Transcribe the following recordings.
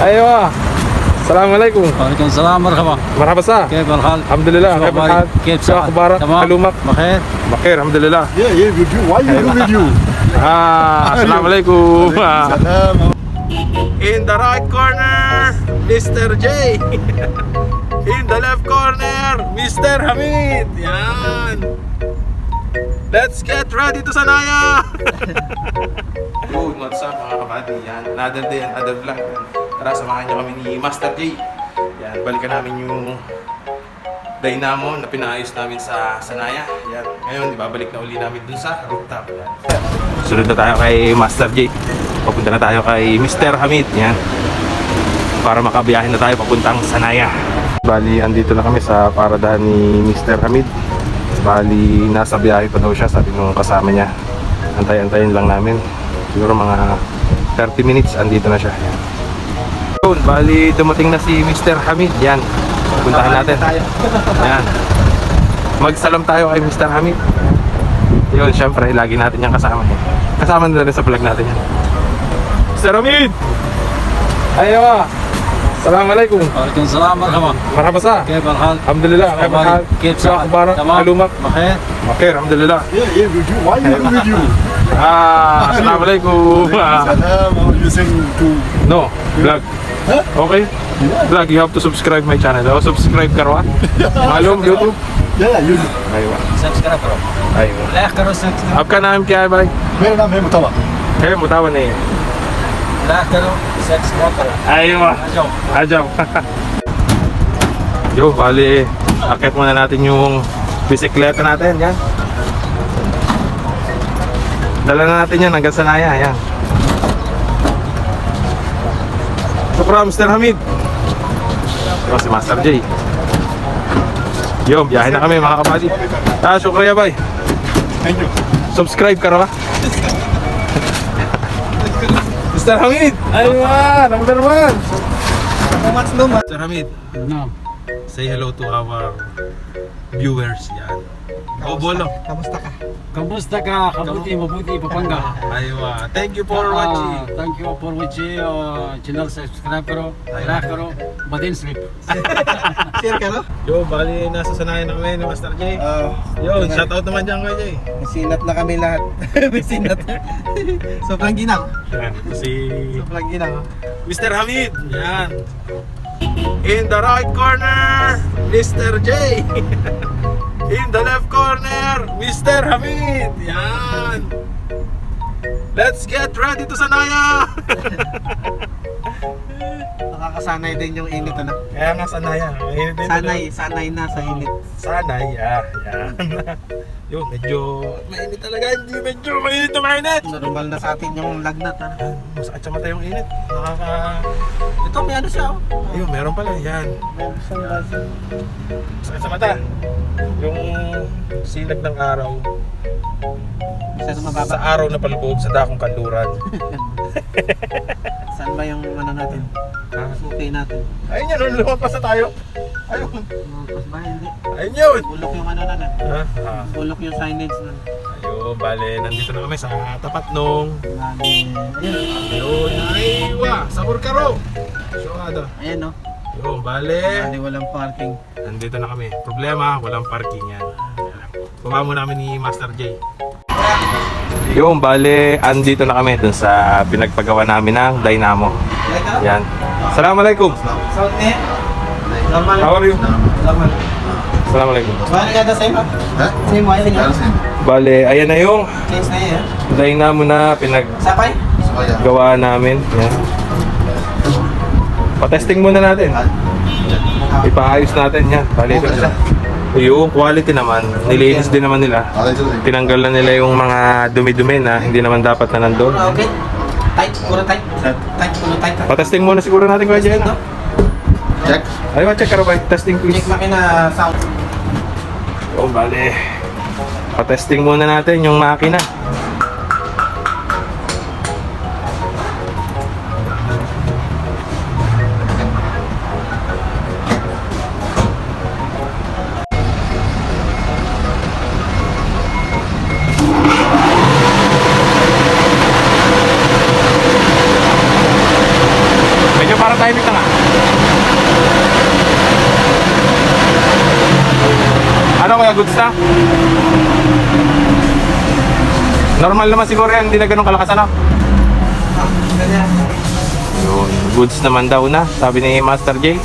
ايوه السلام عليكم. وعليكم السلام. مرحبا. مرحبا صاح. كيف الحال؟ الحمد لله. كيف الحال؟ كيف شو اخبارك؟ تمام. حلومك؟ بخير. بخير الحمد لله. video. Why you do video? السلام عليكم. Salam. In the right corner, Mr. J. In the left corner, Mr. Hamid. Yan. Let's get ready to Sanaya. Good, what's up mga kabady? Yan, another day, another vlog. Tara, samahan nyo kami ni Master J. Yan, balikan namin yung dynamo na pinaayos namin sa Sanaya. Yan, ngayon, ibabalik na uli namin dun sa rooftop. Yan. Sunod na tayo kay Master J. Papunta na tayo kay Mr. Hamid. Yan. Para makabiyahin na tayo papuntang Sanaya. Bali, andito na kami sa paradahan ni Mr. Hamid. Bali, nasa biyahe pa daw siya, sabi nung kasama niya. Antay-antayin lang namin. Siguro mga 30 minutes, andito na siya. Yan. Bali, dumating na si Mr. Hamid. Yan. Puntahan natin. Yan. Magsalam tayo kay Mr. Hamid. Yun, syempre, lagi natin yung kasama niya. Kasama na rin sa vlog natin yan. Mr. Hamid! Ayaw! Assalamualaikum. وعليكم السلام. مرحبا. مرحبا صاح. كيف الحال؟ الحمد لله. كيف الحال؟ كيف شو اخبارك؟ تمام. حلومك؟ بخير. بخير الحمد لله. Video. Why you do video? السلام عليكم. Salam. How are you saying to? No, vlog. Okay? Vlog, you have to subscribe my channel. Oh, subscribe karo ah. Malum YouTube. Yeah, you. Aywa. Subscribe करो. Aywa. Like करो. सब्सक्राइब. आपका नाम क्या है भाई? मेरा नाम है मुतावा. है मुतावा नहीं है. लाइक करो. सब्सक्राइब करो. Aywa. आ जाओ. Ajaw. Yo, bali, akit muna natin yung bisikleta natin, yan. Dala na natin yan hanggang Sanaya, yan. Shukran, Mr. Hamid. Yo, si Master J. Yo, biyahe na kami mga kabady. Shukran ya, bay. Thank you. Subscribe ka ba? Mr. Hamid! Aywa! Number one! Mr. Hamid, نعم. say hello to our viewers. Yan. O bolo. Kamusta ka? Kamusta ka? Kabuti, mabuti, papangga. Aywa. Thank you for watching. Thank you for watching. Channel subscribe karo. Like karo. Badin sleep. Share ka no? Yo, bali nasa Sanaya na kami ni Master J. Yo, shoutout naman dyan kay J. May sinat na kami lahat. May sinat. Sobrang ginang. Yan. Si Sobrang ginang. Mr. Hamid. Yan. In the right corner, Mr. J. In the left corner, Mr. Hamid. Yan. Let's get ready to Sanaya. Nakakasanay din yung init na. Kaya nga Sanaya. Mainit din Sanay na sa init. Sanaya. Yan. Yo, medyo mainit talaga. Hindi medyo mainit na mainit. Normal na sa atin yung lagnat. Yan, masakit sa mata yung init. Ito may ano siya. Ayun, meron pala. Yan. Meron siyang basa. Masakit sa mata. Yung sinag ng araw. Isa sa mababa. Sa araw na palubog sa dakong kanluran. Saan ba yung ano natin? Okay natin. Ayun yun, lumampas na tayo. Ayun. Mas ba hindi? Ayun yun. Bulok yung ano na. Ha? Bulok yung signage na. Ayun, bale, nandito na kami sa tapat nung... Ayun, aywa, sabor karo. Syokada. Ayan no. Ayun, bale. Walang parking. Nandito na kami. Problema, walang parking yan. Baba mo namin ni Master J. Yung bale, andito na kami dun sa pinagpagawa namin ng dynamo. Yan. Assalamualaikum. How are you? Assalamualaikum. Bale, ayan na yung dynamo na pinaggawa namin. Yan. Pa-testing muna natin. Ipaayos natin yan. Bale, ito na siya. Yung quality naman, nilinis din naman nila. Tinanggal na nila yung mga dumi-dumi na hindi naman dapat na nandun. Okay. Tight, puro tight. Tight, puro tight. Pa-testing muna siguro natin kaya dyan. Check. Ayun, check karo ba? Testing please. Check makina sound. Oh, bale. Pa-testing muna natin yung makina. Medyo parang tahimik na nga. Ano kaya, goods na? Normal naman siguro yan, hindi na ganun kalakas ano? Yun, goods naman daw na, sabi ni Master J.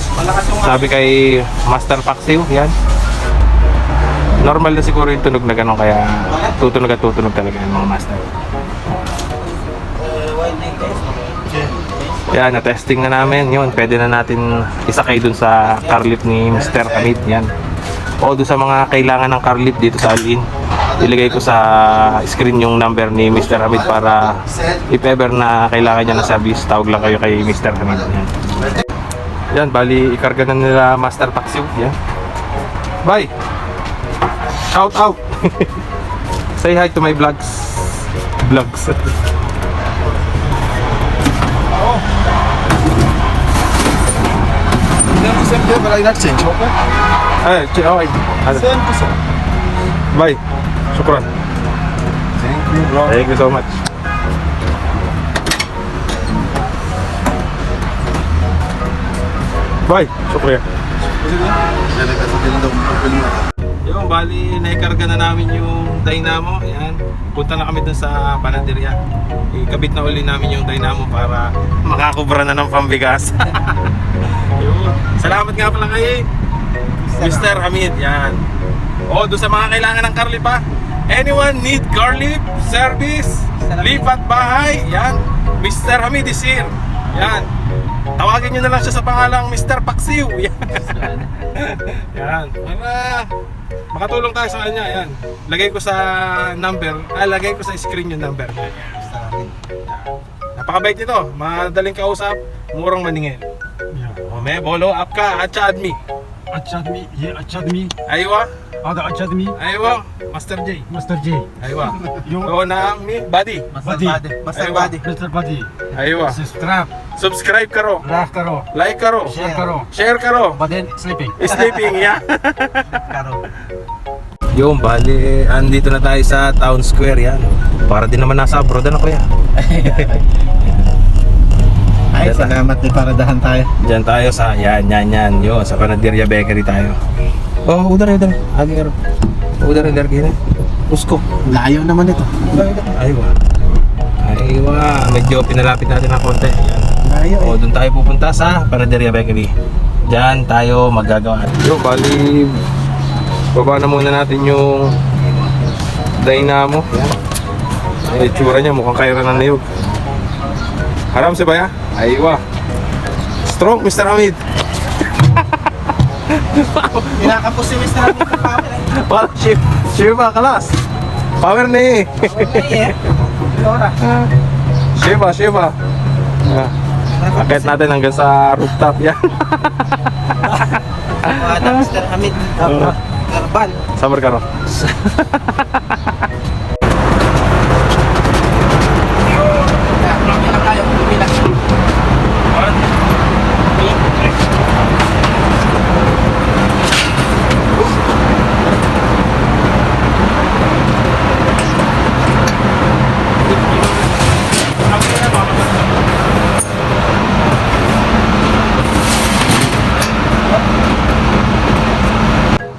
Sabi kay Master Paxiw, yan. Normal na siguro yung tunog na ganun, kaya tutunog at tutunog talaga yung mga master. Yan, na-testing na namin. Yun, pwede na natin isakay dun sa car lift ni Mr. Hamid. Yan. O dun sa mga kailangan ng car lift dito sa Alin, ilagay ko sa screen yung number ni Mr. Hamid para if ever na kailangan niya ng service, tawag lang kayo kay Mr. Hamid. Yan. Yan, bali ikarga na nila Master Paxiw. Yan. Bye! Shout out! Say hi to my vlogs. Vlogs. Sempre vai dar change, okay? Okay. Sempre, sir. Bye. Shukran. Thank you, bro. Thank you so much. Bye. Shukran. Yung bali, naikarga na namin yung dynamo. Ayan. Punta na kami dun sa panaderia. Ikabit na uli namin yung dynamo para makakubra na ng pambigas. Yun. Salamat nga pala kay Mr. Hamid. Yan. O, doon sa mga kailangan ng car lift pa. Anyone need car lift service? Lipat bahay? Yan. Mr. Hamid is here. Yan. Tawagin nyo na lang siya sa pangalang Mr. Paxiw. Yan. Yan. Para makatulong tayo sa kanya. Yan. Lagay ko sa number. Lagay ko sa screen yung number. Yan. Napakabait nito. Madaling kausap. Murang maningil. O, may follow up ka. Achad me. Academy, ye Academy, Aywa. ada Academy, Aywa. Master J. Master J, Aywa. yung O na mi body. Master Aywa. body. Mr. Badi, Aywa. subscribe, Subscribe karo. like karo, Like karo. share karo, Share karo. but then sleeping. Sleeping, yeah. Karo. Yung bali, andito na tayo sa Town Square yan. Para din naman nasa abroad na kuya. Ay, salamat din para dahan tayo. Diyan tayo sa yan. Yo, sa Panaderia Bakery tayo. Oh, udar. Agir. Udar gini. Usko. Layo naman ito. Aywa. Medyo pinalapit natin ng konti. Yan. Layo O, doon tayo pupunta sa Panaderia Bakery. Diyan tayo maggagawa. Yo, bali, baba na muna natin yung dynamo. Yan. Ay, itsura niya mukhang kairan ng niyog. Haram si Baya? Aywa. Strong, Mr. Hamid. Kinakapos si Mr. Hamid ng power. Wala, Shiva, kalas. Power na eh. Lora. Shiva. Akit natin hanggang sa rooftop yan. Ada Mr. Hamid. Garban. Sabar ka ro. Bilang tayo. Bilang.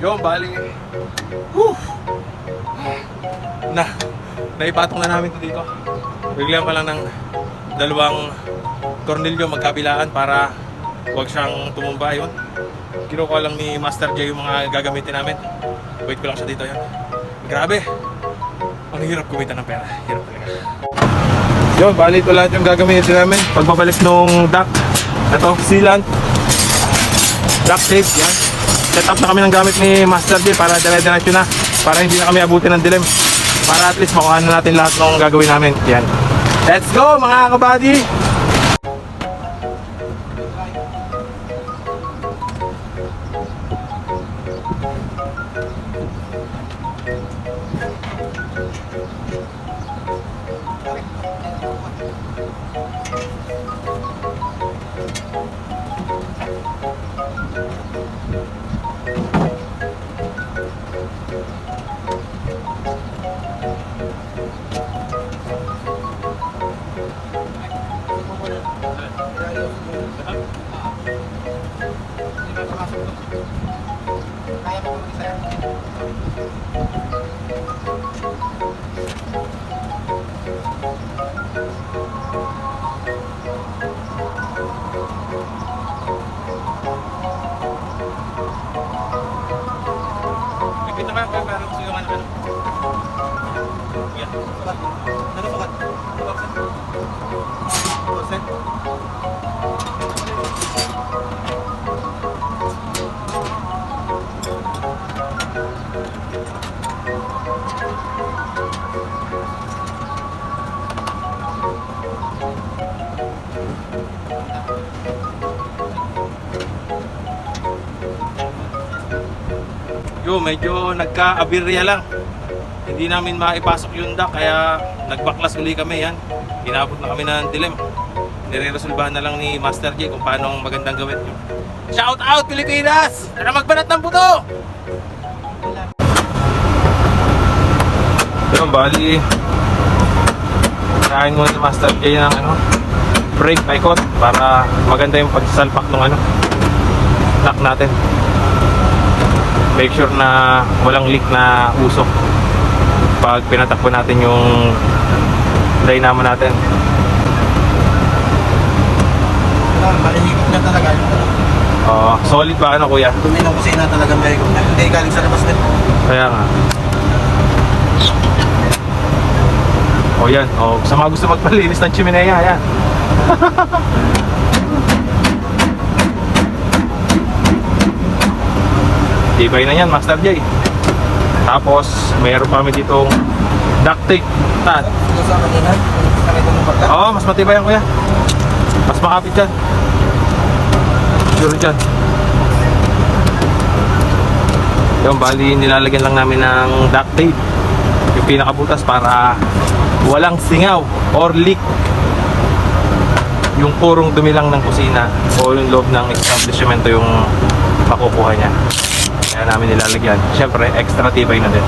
Yung bali. Naipatong na namin ito dito. Bigyan pa lang ng dalawang tornilyo magkabilaan para huwag siyang tumumba yun. Kinukuha lang ni Master J yung mga gagamitin namin. Wait ko lang siya dito yan. Grabe. Ang hirap kumita ng pera. Hirap talaga. Yun, bali ito lahat yung gagamitin namin. Pagbabalik nung dock. Ito, sealant. Dock tape, yan. Set up na kami ng gamit ni Master J para dire-diretso na. Para hindi na kami abutin ng dilim. Para at least makuha na natin lahat ng gagawin namin. Yan. Let's go mga kabady! Ipit na kayo para suyungan ka. Yan. Ano sukat? 2%? Yo, medyo nagka-aberya lang. Hindi namin maipasok yung dock kaya nagbaklas uli kami yan. Inabot na kami ng dilim. Nire-resolbahan na lang ni Master J kung paano ang magandang gawin nyo. Shout out Pilipinas! Tara magbanat ng buto! Yun, bali kain muna ni Master J ng brake paikot para maganda yung pagsasalpak ng lock natin. Make sure na walang leak na usok pag pinatakbo natin yung dynamo natin. Malihigop na talaga. Solid ba kuya? Dumi ng kusina talaga mahigop na. Hindi galing sa labas din. Kaya nga. Yan. Sa mga gusto magpalinis ng chimenea, yan. Tibay na yan, Master J. Tapos, mayroon pa kami ditong duct tape. Tan. Ito sa kanina. Kanina ng pagka. Mas matibay yan kuya. Mas makapit yan. Sure dyan. Yung bali, nilalagyan lang namin ng duct tape. Yung pinakabutas para walang singaw or leak. Yung purong dumi lang ng kusina o yung loob ng establishmento yung makukuha niya. Kaya namin nilalagyan. Siyempre, extra tibay na din.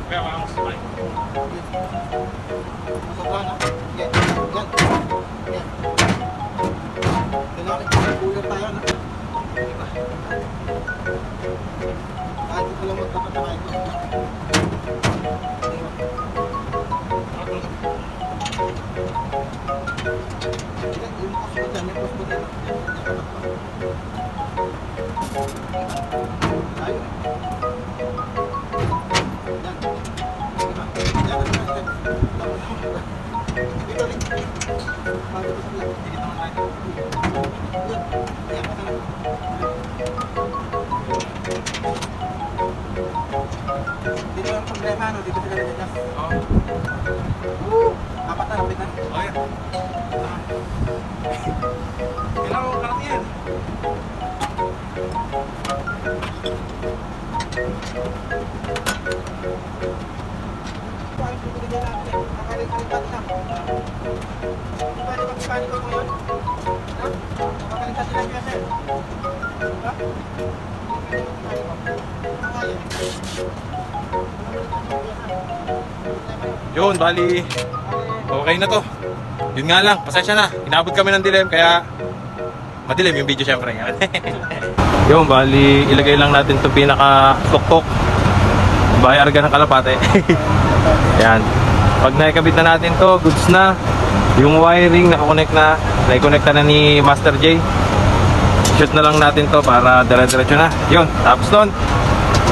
Kaya ang smile. Dito ang problema, no? Dito sila nagdadap. Oh. Apat na, lapit na. Oh, yeah. Kailangan ko karati yan. Ito ang pinigyan natin. Nakalimutan na. Pwede mag-panic ko ngayon? Ha? Nakalimutan sila kaya, sir. Ha? Yun, bali, okay na to. Yun nga lang, pasensya na. Inabot kami ng dilim, kaya madilim yung video syempre. Yun, bali, ilagay lang natin itong pinaka-tuktok. Bayarga ng kalapate. Yan. Pag naikabit na natin to, goods na. Yung wiring nakakonect na, naikonekta na ni Master J. Shoot na lang natin to para dire-diretso na. Yun, tapos nun,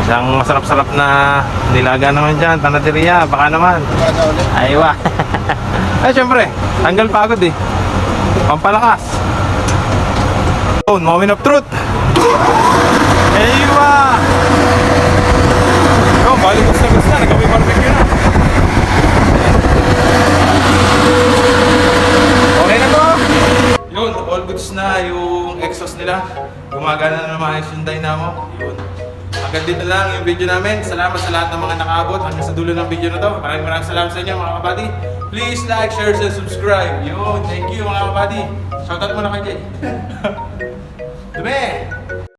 isang masarap-sarap na nilaga naman dyan, tanaderia, baka naman. Aywa. Ay, syempre, tanggal pagod eh. Pampalakas. Yun, moment of truth. Aywa. Yun, bali gusto na, nagawin barbecue na. Okay na to. Yun, all goods na yung exhaust nila. Gumagana na naman yung dynamo. Yun. Hanggang dito lang yung video namin. Salamat sa lahat ng mga nakaabot hanggang sa dulo ng video na to. Maraming salamat sa inyo mga kabady. Please like, share, and subscribe. Yun, thank you mga kabady. Shoutout muna kay Jay. Dumi!